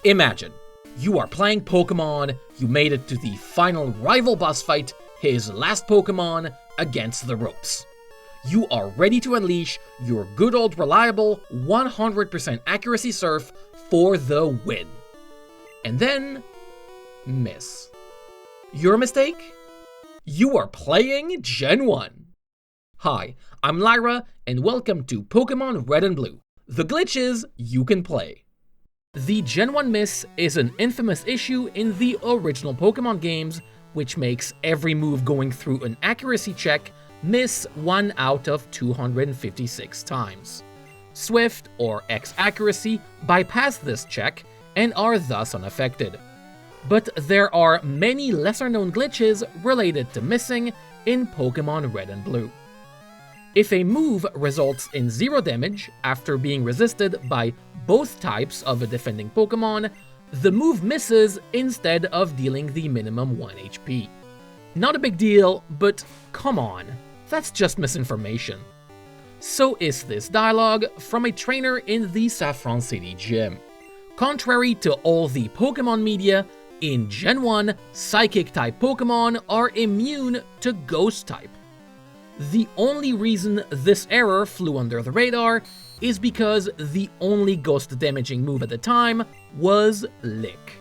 Imagine, you are playing Pokémon, you made it to the final rival boss fight, his last Pokémon, against the ropes. You are ready to unleash your good old reliable 100% accuracy surf for the win. And then, miss. Your mistake? You are playing Gen 1. Hi, I'm Lyra, and welcome to Pokémon Red and Blue, the glitches you can play. The Gen 1 miss is an infamous issue in the original Pokémon games, which makes every move going through an accuracy check miss 1 out of 256 times. Swift or X accuracy bypass this check and are thus unaffected. But there are many lesser-known glitches related to missing in Pokémon Red and Blue. If a move results in 0 damage after being resisted by both types of a defending Pokémon, the move misses instead of dealing the minimum 1 HP. Not a big deal, but come on, that's just misinformation. So is this dialogue from a trainer in the Saffron City gym. Contrary to all the Pokémon media, in Gen 1, Psychic-type Pokémon are immune to Ghost-type. The only reason this error flew under the radar is because the only ghost-damaging move at the time was Lick,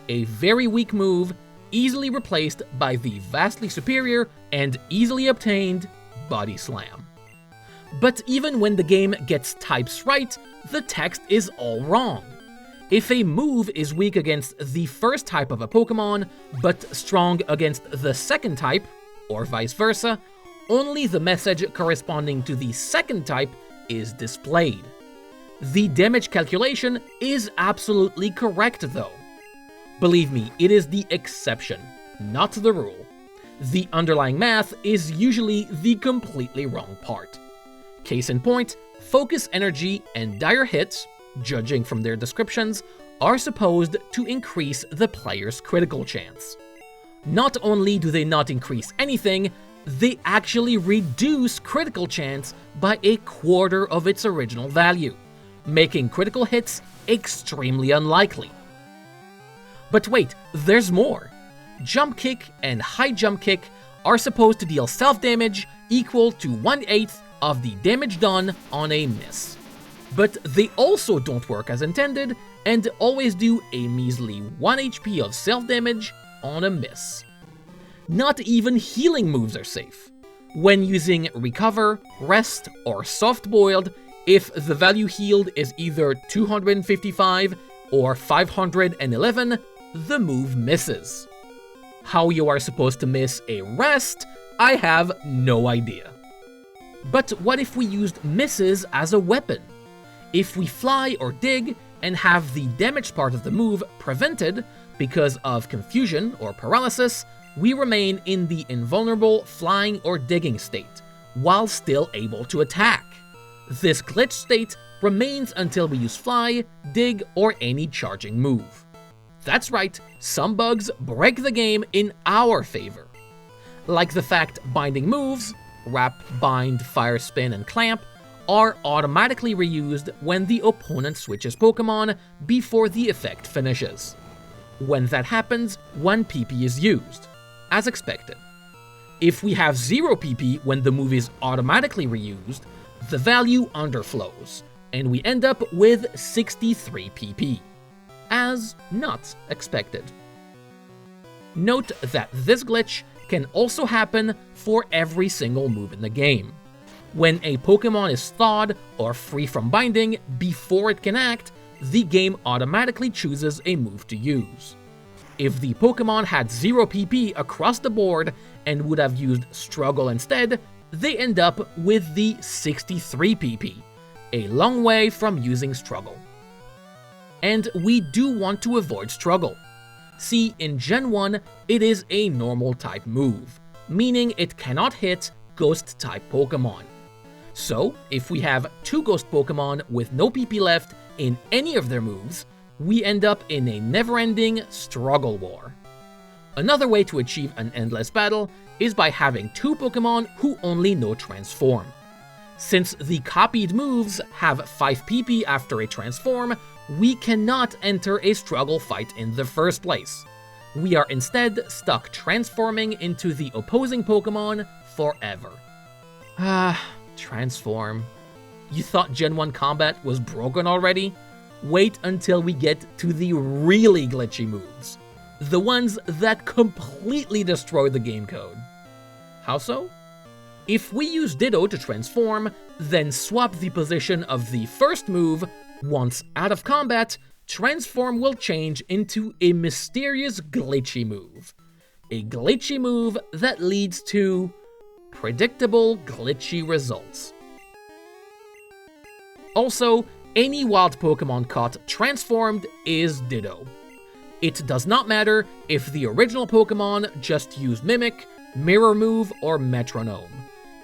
a very weak move easily replaced by the vastly superior and easily obtained Body Slam. But even when the game gets types right, the text is all wrong. If a move is weak against the first type of a Pokémon, but strong against the second type, or vice versa, only the message corresponding to the second type is displayed. The damage calculation is absolutely correct though. Believe me, it is the exception, not the rule. The underlying math is usually the completely wrong part. Case in point, Focus Energy and Dire Hits, judging from their descriptions, are supposed to increase the player's critical chance. Not only do they not increase anything, they actually reduce critical chance by 1/4 of its original value, making critical hits extremely unlikely. But wait, there's more. Jump Kick and High Jump Kick are supposed to deal self-damage equal to 1/8 of the damage done on a miss. But they also don't work as intended and always do a measly 1 HP of self-damage on a miss. Not even healing moves are safe. When using Recover, Rest, or Soft Boiled, if the value healed is either 255 or 511, the move misses. How you are supposed to miss a Rest, I have no idea. But what if we used misses as a weapon? If we fly or dig and have the damage part of the move prevented because of confusion or paralysis, we remain in the invulnerable flying or digging state, while still able to attack. This glitch state remains until we use fly, dig, or any charging move. That's right, some bugs break the game in our favor. Like the fact binding moves, Wrap, Bind, Fire Spin, and Clamp, are automatically reused when the opponent switches Pokémon before the effect finishes. When that happens, 1 PP is used, as expected. If we have 0 PP when the move is automatically reused, the value underflows, and we end up with 63 PP, as not expected. Note that this glitch can also happen for every single move in the game. When a Pokémon is thawed or free from binding before it can act, the game automatically chooses a move to use. If the Pokémon had 0 PP across the board and would have used Struggle instead, they end up with the 63 PP, a long way from using Struggle. And we do want to avoid Struggle. See, in Gen 1, it is a normal type move, meaning it cannot hit Ghost-type Pokémon. So, if we have 2 Ghost Pokémon with no PP left in any of their moves, we end up in a never-ending struggle war. Another way to achieve an endless battle is by having 2 Pokémon who only know Transform. Since the copied moves have 5 PP after a transform, we cannot enter a struggle fight in the first place. We are instead stuck transforming into the opposing Pokémon forever. Transform. You thought Gen 1 combat was broken already? Wait until we get to the really glitchy moves. The ones that completely destroy the game code. How so? If we use Ditto to transform, then swap the position of the first move, once out of combat, transform will change into a mysterious glitchy move. A glitchy move that leads to predictable glitchy results. Also, any wild Pokémon caught transformed is Ditto. It does not matter if the original Pokémon just used Mimic, Mirror Move, or Metronome.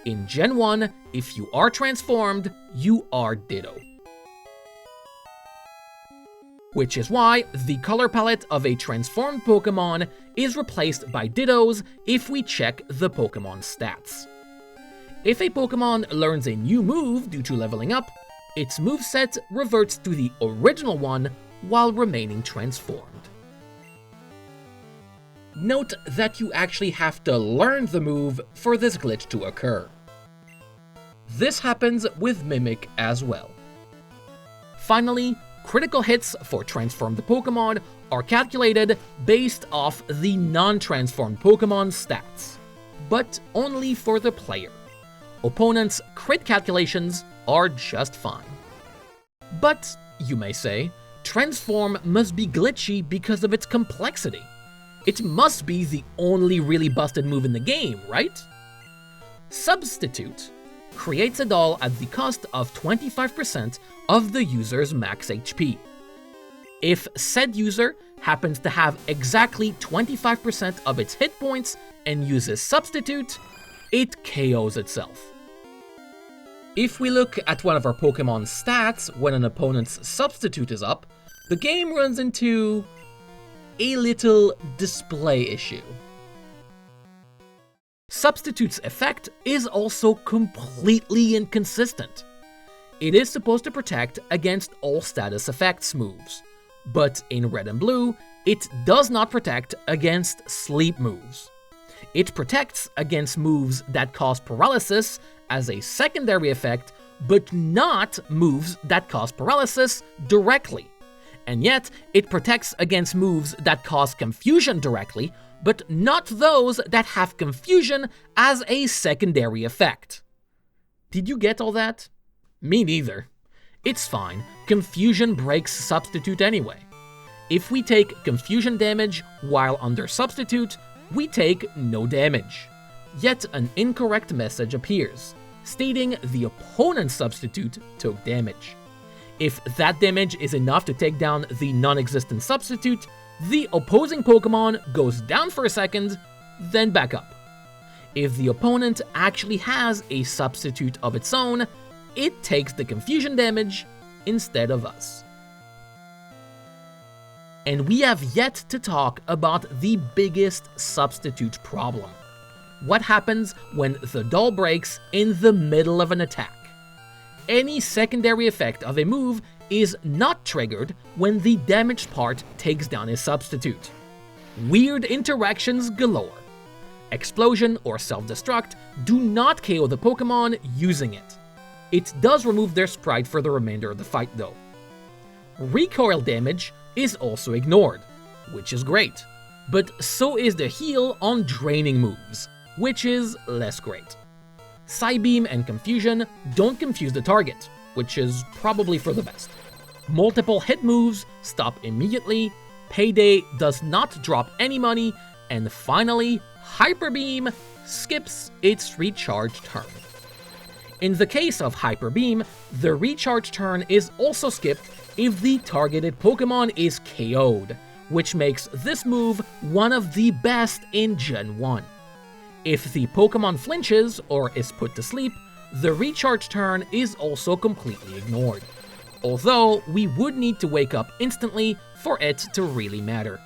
In Gen 1, if you are transformed, you are Ditto. Which is why the color palette of a transformed Pokémon is replaced by Dittos if we check the Pokémon stats. If a Pokémon learns a new move due to leveling up, its moveset reverts to the original one while remaining transformed. Note that you actually have to learn the move for this glitch to occur. This happens with Mimic as well. Finally, critical hits for transformed Pokémon are calculated based off the non-transformed Pokémon's stats, but only for the player. Opponents' crit calculations are just fine. But, you may say, transform must be glitchy because of its complexity. It must be the only really busted move in the game, right? Substitute creates a doll at the cost of 25% of the user's max HP. If said user happens to have exactly 25% of its hit points and uses Substitute, it KOs itself. If we look at one of our Pokémon's stats when an opponent's Substitute is up, the game runs into a little display issue. Substitute's effect is also completely inconsistent. It is supposed to protect against all status effects moves, but in Red and Blue, it does not protect against sleep moves. It protects against moves that cause paralysis as a secondary effect, but not moves that cause paralysis directly. And yet, it protects against moves that cause confusion directly, but not those that have confusion as a secondary effect. Did you get all that? Me neither. It's fine, confusion breaks Substitute anyway. If we take confusion damage while under Substitute, we take no damage. Yet an incorrect message appears, stating the opponent's Substitute took damage. If that damage is enough to take down the non-existent Substitute, the opposing Pokémon goes down for a second, then back up. If the opponent actually has a Substitute of its own, it takes the confusion damage instead of us. And we have yet to talk about the biggest Substitute problem. What happens when the doll breaks in the middle of an attack? Any secondary effect of a move is not triggered when the damaged part takes down a Substitute. Weird interactions galore. Explosion or self-destruct do not KO the Pokémon using it. It does remove their sprite for the remainder of the fight though. Recoil damage is also ignored, which is great, but so is the heal on draining moves, which is less great. Psybeam and Confusion don't confuse the target, which is probably for the best. Multiple hit moves stop immediately, Payday does not drop any money, and finally, Hyper Beam skips its recharge turn. In the case of Hyper Beam, the recharge turn is also skipped if the targeted Pokémon is KO'd, which makes this move one of the best in Gen 1. If the Pokémon flinches or is put to sleep, the recharge turn is also completely ignored. Although, we would need to wake up instantly for it to really matter.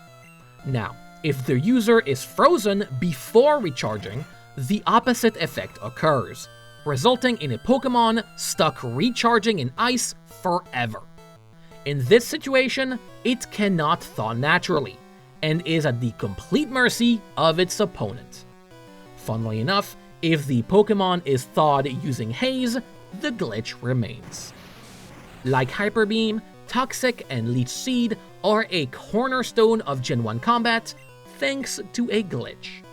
Now, if the user is frozen before recharging, the opposite effect occurs, resulting in a Pokémon stuck recharging in ice forever. In this situation, it cannot thaw naturally, and is at the complete mercy of its opponent. Funnily enough, if the Pokémon is thawed using Haze, the glitch remains. Like Hyper Beam, Toxic and Leech Seed are a cornerstone of Gen 1 combat, thanks to a glitch.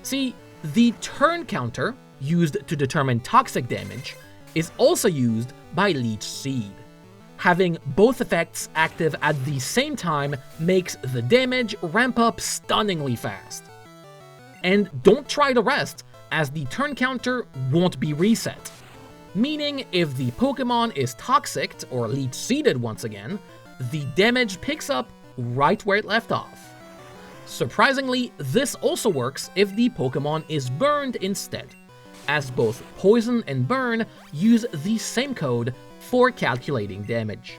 See, the turn counter, used to determine toxic damage, is also used by Leech Seed. Having both effects active at the same time makes the damage ramp up stunningly fast. And don't try to rest, as the turn counter won't be reset. Meaning, if the Pokémon is toxicked or Leech Seeded once again, the damage picks up right where it left off. Surprisingly, this also works if the Pokémon is burned instead, as both Poison and Burn use the same code for calculating damage.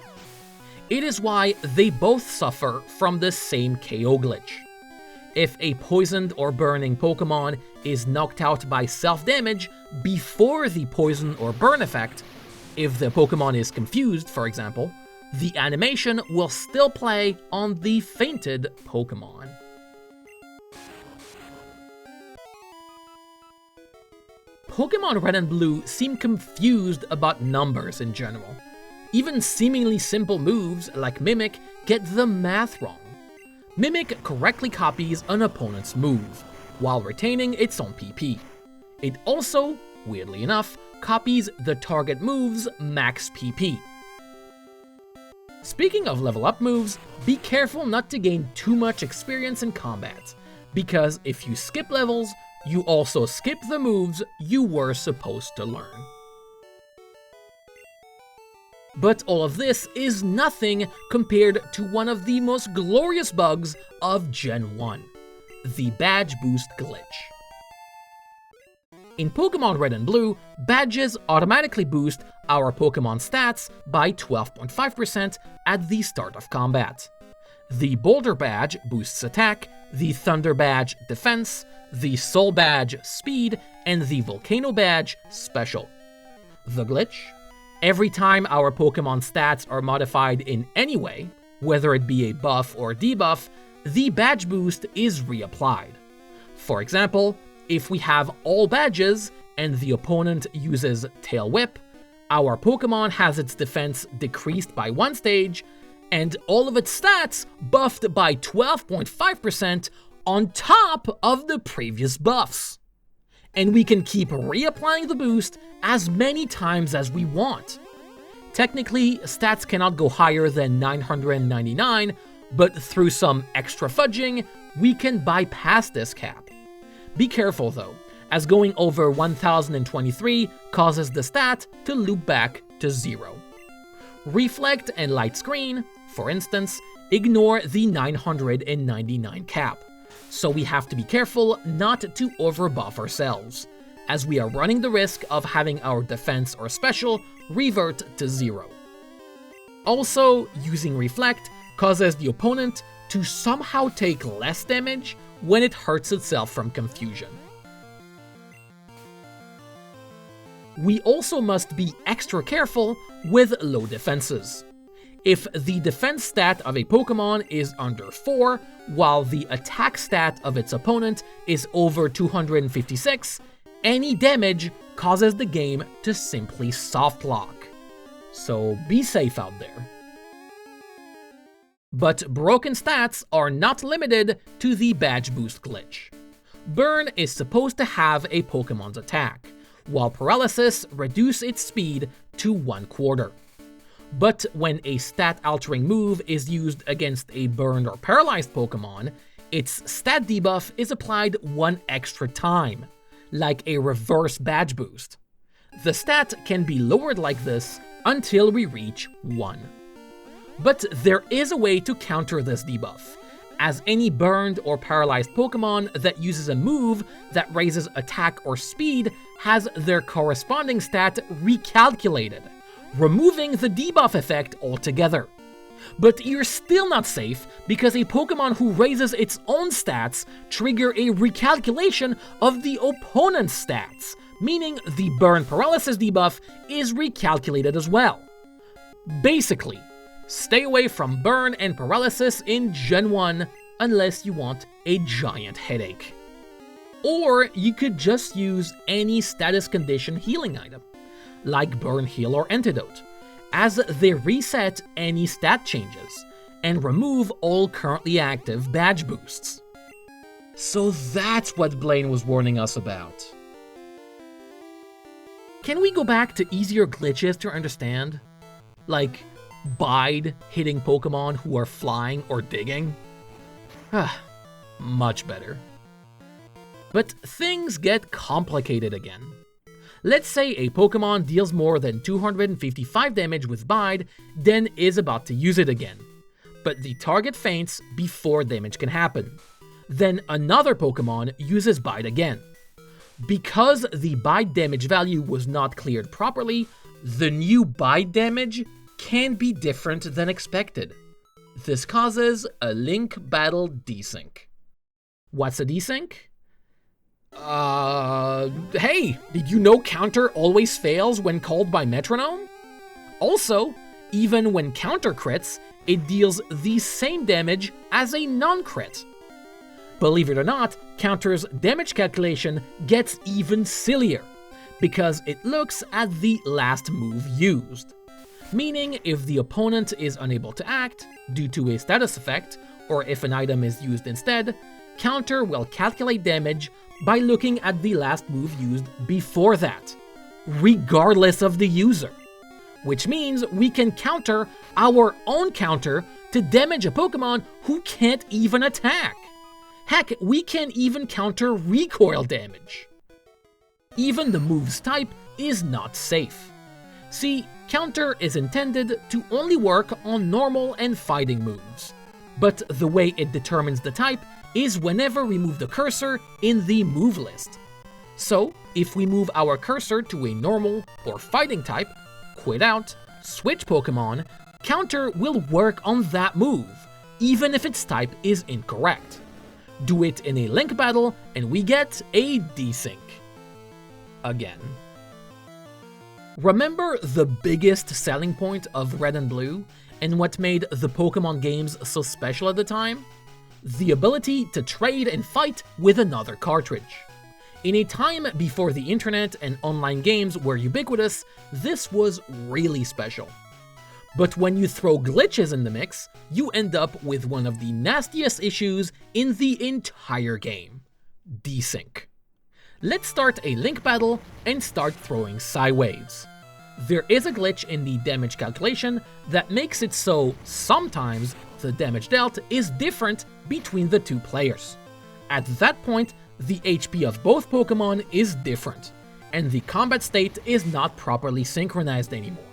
It is why they both suffer from the same KO glitch. If a poisoned or burning Pokémon is knocked out by self-damage before the poison or burn effect, if the Pokémon is confused, for example, the animation will still play on the fainted Pokémon. Pokémon Red and Blue seem confused about numbers in general. Even seemingly simple moves like Mimic get the math wrong. Mimic correctly copies an opponent's move, while retaining its own PP. It also, weirdly enough, copies the target move's max PP. Speaking of level up moves, be careful not to gain too much experience in combat, because if you skip levels, you also skip the moves you were supposed to learn. But all of this is nothing compared to one of the most glorious bugs of Gen 1, the Badge Boost glitch. In Pokémon Red and Blue, badges automatically boost our Pokémon stats by 12.5% at the start of combat. The Boulder Badge boosts attack, the Thunder Badge defense, the Soul Badge speed, and the Volcano Badge special. The glitch? Every time our Pokémon stats are modified in any way, whether it be a buff or debuff, the badge boost is reapplied. For example, if we have all badges and the opponent uses Tail Whip, our Pokémon has its defense decreased by 1 stage, and all of its stats buffed by 12.5% on top of the previous buffs. And we can keep reapplying the boost as many times as we want. Technically, stats cannot go higher than 999, but through some extra fudging, we can bypass this cap. Be careful though, as going over 1023 causes the stat to loop back to 0. Reflect and Light Screen, for instance, ignore the 999 cap. So we have to be careful not to overbuff ourselves, as we are running the risk of having our defense or special revert to 0. Also, using Reflect causes the opponent to somehow take less damage when it hurts itself from confusion. We also must be extra careful with low defenses. If the defense stat of a Pokémon is under 4, while the attack stat of its opponent is over 256, any damage causes the game to simply soft lock. So be safe out there. But broken stats are not limited to the badge boost glitch. Burn is supposed to have a Pokémon's attack, while Paralysis reduces its speed to 1/4. But when a stat-altering move is used against a burned or paralyzed Pokémon, its stat debuff is applied 1 extra time, like a reverse badge boost. The stat can be lowered like this until we reach 1. But there is a way to counter this debuff, as any burned or paralyzed Pokémon that uses a move that raises attack or speed has their corresponding stat recalculated, removing the debuff effect altogether. But you're still not safe because a Pokémon who raises its own stats trigger a recalculation of the opponent's stats, meaning the burn paralysis debuff is recalculated as well. Basically, stay away from burn and paralysis in Gen 1 unless you want a giant headache. Or you could just use any status condition healing item, like Burn, Heal, or Antidote, as they reset any stat changes and remove all currently active badge boosts. So that's what Blaine was warning us about. Can we go back to easier glitches to understand? Like Bide hitting Pokemon who are flying or digging? Much better. But things get complicated again. Let's say a Pokemon deals more than 255 damage with Bide, then is about to use it again. But the target faints before damage can happen. Then another Pokemon uses Bide again. Because the Bide damage value was not cleared properly, the new Bide damage can be different than expected. This causes a Link Battle Desync. What's a desync? Hey, did you know counter always fails when called by metronome? Also, even when counter crits, it deals the same damage as a non-crit. Believe it or not, counter's damage calculation gets even sillier, because it looks at the last move used. Meaning, if the opponent is unable to act, due to a status effect, or if an item is used instead, counter will calculate damage by looking at the last move used before that, regardless of the user. Which means we can counter our own counter to damage a Pokemon who can't even attack. Heck, we can even counter recoil damage. Even the move's type is not safe. See, counter is intended to only work on normal and fighting moves, but the way it determines the type is whenever we move the cursor in the move list. So, if we move our cursor to a normal or fighting type, quit out, switch Pokemon, counter will work on that move, even if its type is incorrect. Do it in a Link battle, and we get a Desync. Again. Remember the biggest selling point of Red and Blue, and what made the Pokemon games so special at the time? The ability to trade and fight with another cartridge. In a time before the internet and online games were ubiquitous, this was really special. But when you throw glitches in the mix, you end up with one of the nastiest issues in the entire game: Desync. Let's start a Link battle and start throwing Psywaves. There is a glitch in the damage calculation that makes it so sometimes the damage dealt is different between the two players. At that point, the HP of both Pokemon is different, and the combat state is not properly synchronized anymore.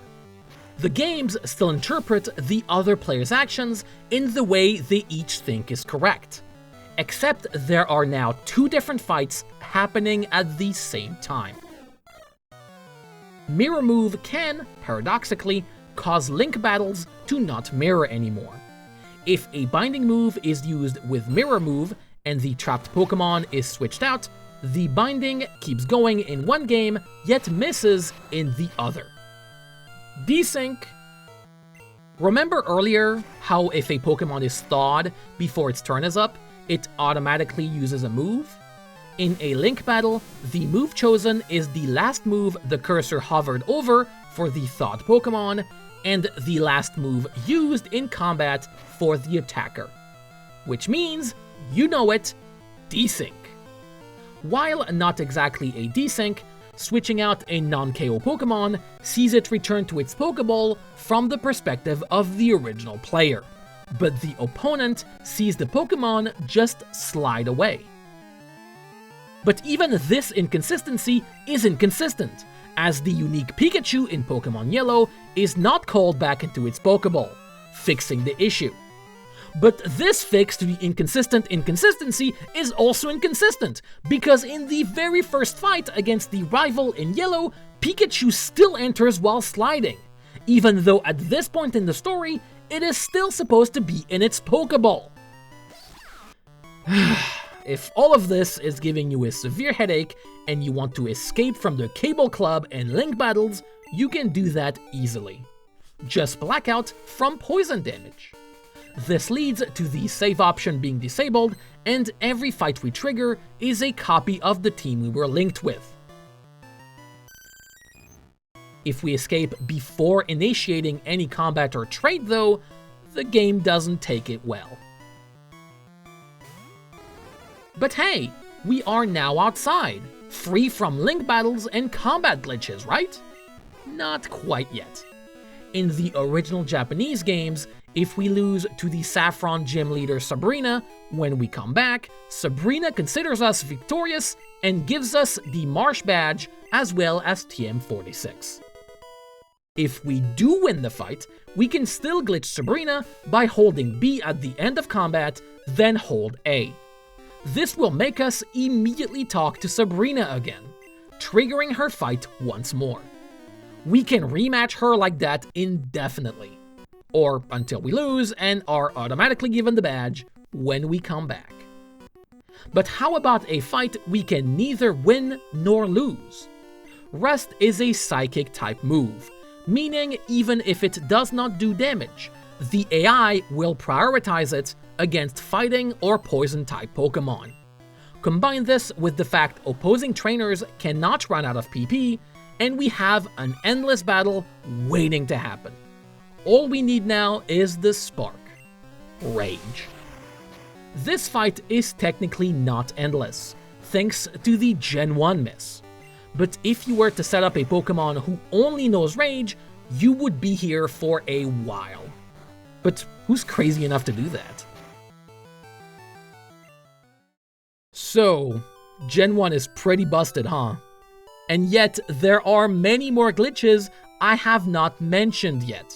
The games still interpret the other player's actions in the way they each think is correct, except there are now two different fights happening at the same time. Mirror Move can, paradoxically, cause Link battles to not mirror anymore. If a binding move is used with Mirror Move and the trapped Pokemon is switched out, the binding keeps going in one game, yet misses in the other. Desync. Remember earlier how if a Pokemon is thawed before its turn is up, it automatically uses a move? In a Link battle, the move chosen is the last move the cursor hovered over for the thawed Pokemon, and the last move used in combat for the attacker. Which means, you know it, Desync. While not exactly a desync, switching out a non-KO Pokemon sees it return to its Pokeball from the perspective of the original player, but the opponent sees the Pokemon just slide away. But even this inconsistency isn't consistent, as the unique Pikachu in Pokemon Yellow is not called back into its Pokeball, fixing the issue. But this fix to the inconsistent inconsistency is also inconsistent, because in the very first fight against the rival in Yellow, Pikachu still enters while sliding, even though at this point in the story, it is still supposed to be in its Pokeball. If all of this is giving you a severe headache and you want to escape from the Cable Club and Link battles, you can do that easily. just blackout from poison damage. This leads to the save option being disabled, and every fight we trigger is a copy of the team we were linked with. If we escape before initiating any combat or trade though, the game doesn't take it well. But hey, we are now outside, free from link battles and combat glitches, right? Not quite yet. In the original Japanese games, if we lose to the Saffron gym leader Sabrina, when we come back, Sabrina considers us victorious and gives us the Marsh badge as well as TM46. If we do win the fight, we can still glitch Sabrina by holding B at the end of combat, then hold A. This will make us immediately talk to Sabrina again, triggering her fight once more. We can rematch her like that indefinitely, or until we lose and are automatically given the badge when we come back. But how about a fight we can neither win nor lose? Rest is a psychic type move, meaning even if it does not do damage, the AI will prioritize it against fighting or poison type Pokémon. Combine this with the fact opposing trainers cannot run out of PP, and we have an endless battle waiting to happen. All we need now is the spark. Rage. This fight is technically not endless, thanks to the Gen 1 miss. But if you were to set up a Pokémon who only knows Rage, you would be here for a while. But who's crazy enough to do that? So, Gen 1 is pretty busted, huh? And yet, there are many more glitches I have not mentioned yet.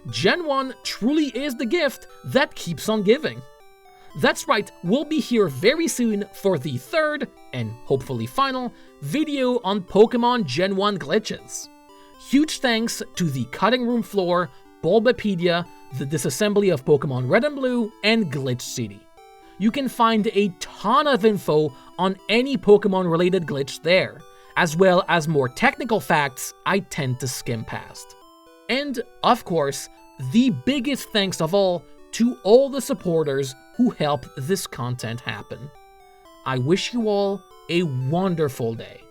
Gen 1 truly is the gift that keeps on giving. That's right, we'll be here very soon for the third, and hopefully final, video on Pokémon Gen 1 glitches. Huge thanks to the Cutting Room Floor, Bulbapedia, the disassembly of Pokémon Red and Blue, and Glitch City. You can find a ton of info on any Pokémon-related glitch there, as well as more technical facts I tend to skim past. And, of course, the biggest thanks of all to all the supporters who help this content happen. I wish you all a wonderful day.